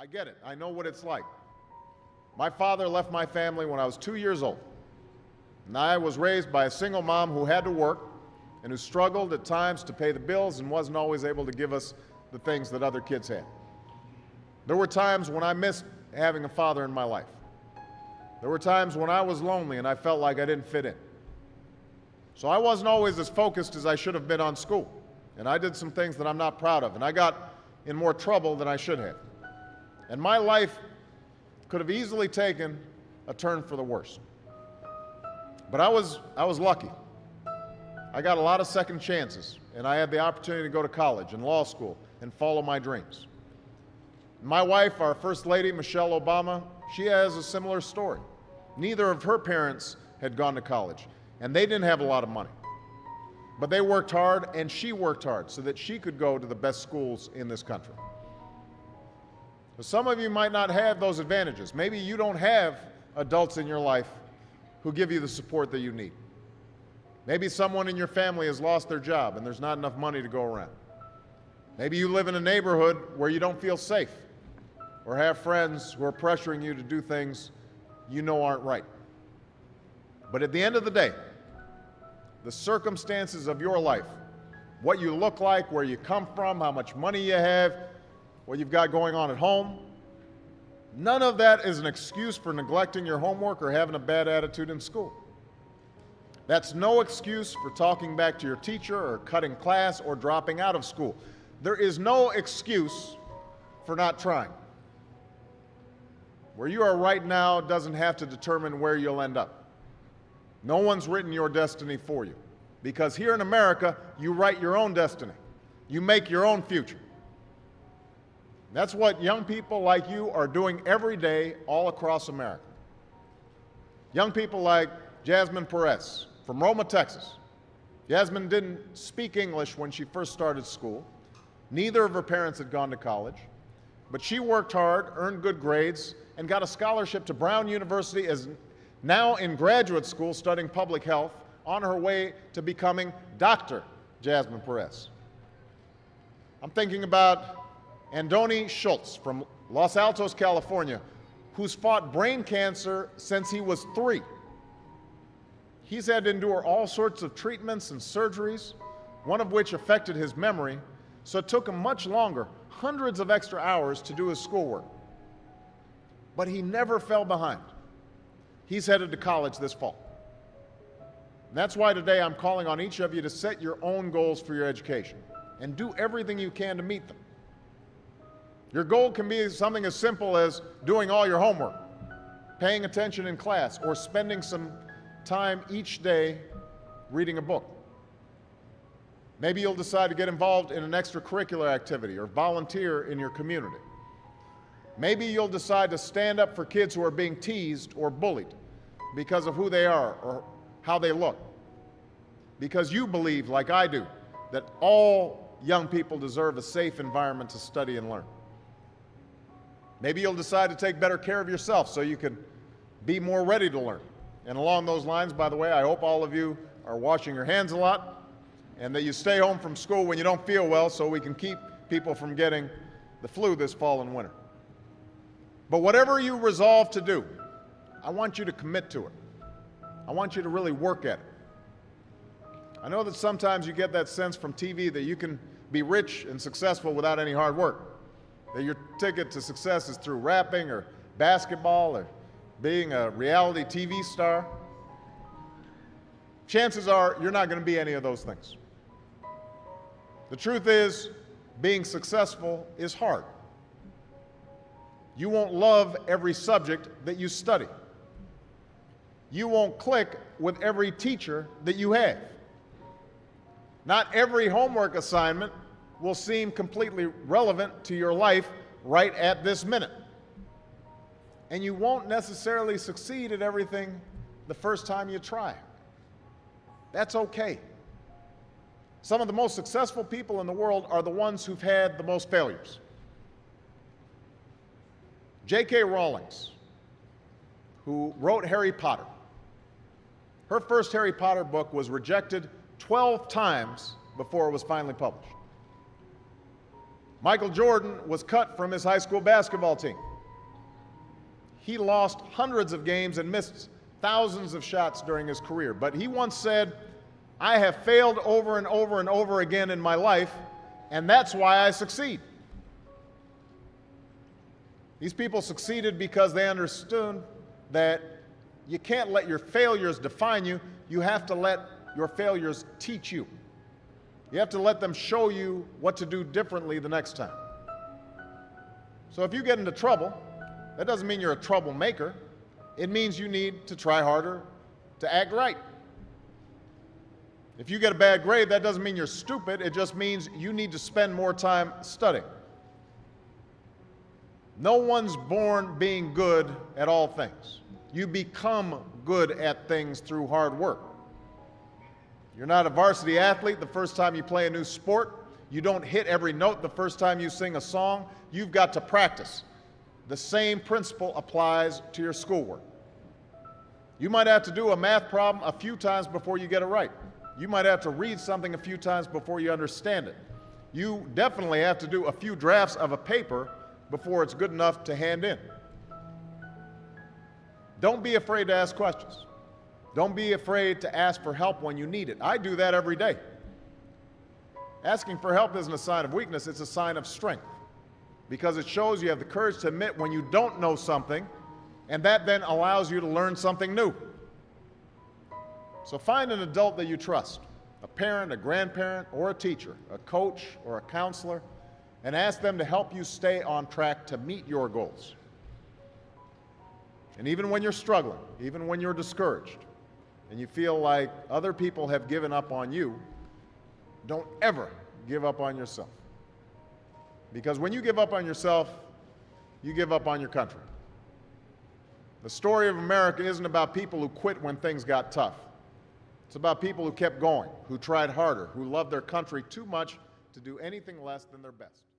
I get it. I know what it's like. My father left my family when I was 2 years old. And I was raised by a single mom who had to work and who struggled at times to pay the bills and wasn't always able to give us the things that other kids had. There were times when I missed having a father in my life. There were times when I was lonely and I felt like I didn't fit in. So I wasn't always as focused as I should have been on school. And I did some things that I'm not proud of. And I got in more trouble than I should have. And my life could have easily taken a turn for the worse. But I was lucky. I got a lot of second chances, and I had the opportunity to go to college and law school and follow my dreams. My wife, our First Lady, Michelle Obama, she has a similar story. Neither of her parents had gone to college, and they didn't have a lot of money. But they worked hard, and she worked hard so that she could go to the best schools in this country. So some of you might not have those advantages. Maybe you don't have adults in your life who give you the support that you need. Maybe someone in your family has lost their job and there's not enough money to go around. Maybe you live in a neighborhood where you don't feel safe or have friends who are pressuring you to do things you know aren't right. But at the end of the day, the circumstances of your life, what you look like, where you come from, how much money you have, what you've got going on at home, none of that is an excuse for neglecting your homework or having a bad attitude in school. That's no excuse for talking back to your teacher or cutting class or dropping out of school. There is no excuse for not trying. Where you are right now doesn't have to determine where you'll end up. No one's written your destiny for you. Because here in America, you write your own destiny. You make your own future. That's what young people like you are doing every day all across America. Young people like Jasmine Perez from Roma, Texas. Jasmine didn't speak English when she first started school. Neither of her parents had gone to college. But she worked hard, earned good grades, and got a scholarship to Brown University, is now in graduate school studying public health, on her way to becoming Dr. Jasmine Perez. I'm thinking about Andoni Schultz from Los Altos, California, who's fought brain cancer since he was 3. He's had to endure all sorts of treatments and surgeries, one of which affected his memory, so it took him much longer, hundreds of extra hours to do his schoolwork. But he never fell behind. He's headed to college this fall. And that's why today I'm calling on each of you to set your own goals for your education and do everything you can to meet them. Your goal can be something as simple as doing all your homework, paying attention in class, or spending some time each day reading a book. Maybe you'll decide to get involved in an extracurricular activity or volunteer in your community. Maybe you'll decide to stand up for kids who are being teased or bullied because of who they are or how they look. Because you believe, like I do, that all young people deserve a safe environment to study and learn. Maybe you'll decide to take better care of yourself so you can be more ready to learn. And along those lines, by the way, I hope all of you are washing your hands a lot and that you stay home from school when you don't feel well so we can keep people from getting the flu this fall and winter. But whatever you resolve to do, I want you to commit to it. I want you to really work at it. I know that sometimes you get that sense from TV that you can be rich and successful without any hard work. That your ticket to success is through rapping or basketball or being a reality TV star. Chances are you're not going to be any of those things. The truth is, being successful is hard. You won't love every subject that you study. You won't click with every teacher that you have. Not every homework assignment will seem completely relevant to your life right at this minute. And you won't necessarily succeed at everything the first time you try. That's okay. Some of the most successful people in the world are the ones who've had the most failures. J.K. Rowling, who wrote Harry Potter, her first Harry Potter book was rejected 12 times before it was finally published. Michael Jordan was cut from his high school basketball team. He lost hundreds of games and missed thousands of shots during his career. But he once said, "I have failed over and over and over again in my life, and that's why I succeed." These people succeeded because they understood that you can't let your failures define you. You have to let your failures teach you. You have to let them show you what to do differently the next time. So if you get into trouble, that doesn't mean you're a troublemaker. It means you need to try harder to act right. If you get a bad grade, that doesn't mean you're stupid. It just means you need to spend more time studying. No one's born being good at all things. You become good at things through hard work. You're not a varsity athlete the first time you play a new sport. You don't hit every note the first time you sing a song. You've got to practice. The same principle applies to your schoolwork. You might have to do a math problem a few times before you get it right. You might have to read something a few times before you understand it. You definitely have to do a few drafts of a paper before it's good enough to hand in. Don't be afraid to ask questions. Don't be afraid to ask for help when you need it. I do that every day. Asking for help isn't a sign of weakness, it's a sign of strength, because it shows you have the courage to admit when you don't know something, and that then allows you to learn something new. So find an adult that you trust, a parent, a grandparent, or a teacher, a coach, or a counselor, and ask them to help you stay on track to meet your goals. And even when you're struggling, even when you're discouraged, and you feel like other people have given up on you, don't ever give up on yourself. Because when you give up on yourself, you give up on your country. The story of America isn't about people who quit when things got tough. It's about people who kept going, who tried harder, who loved their country too much to do anything less than their best.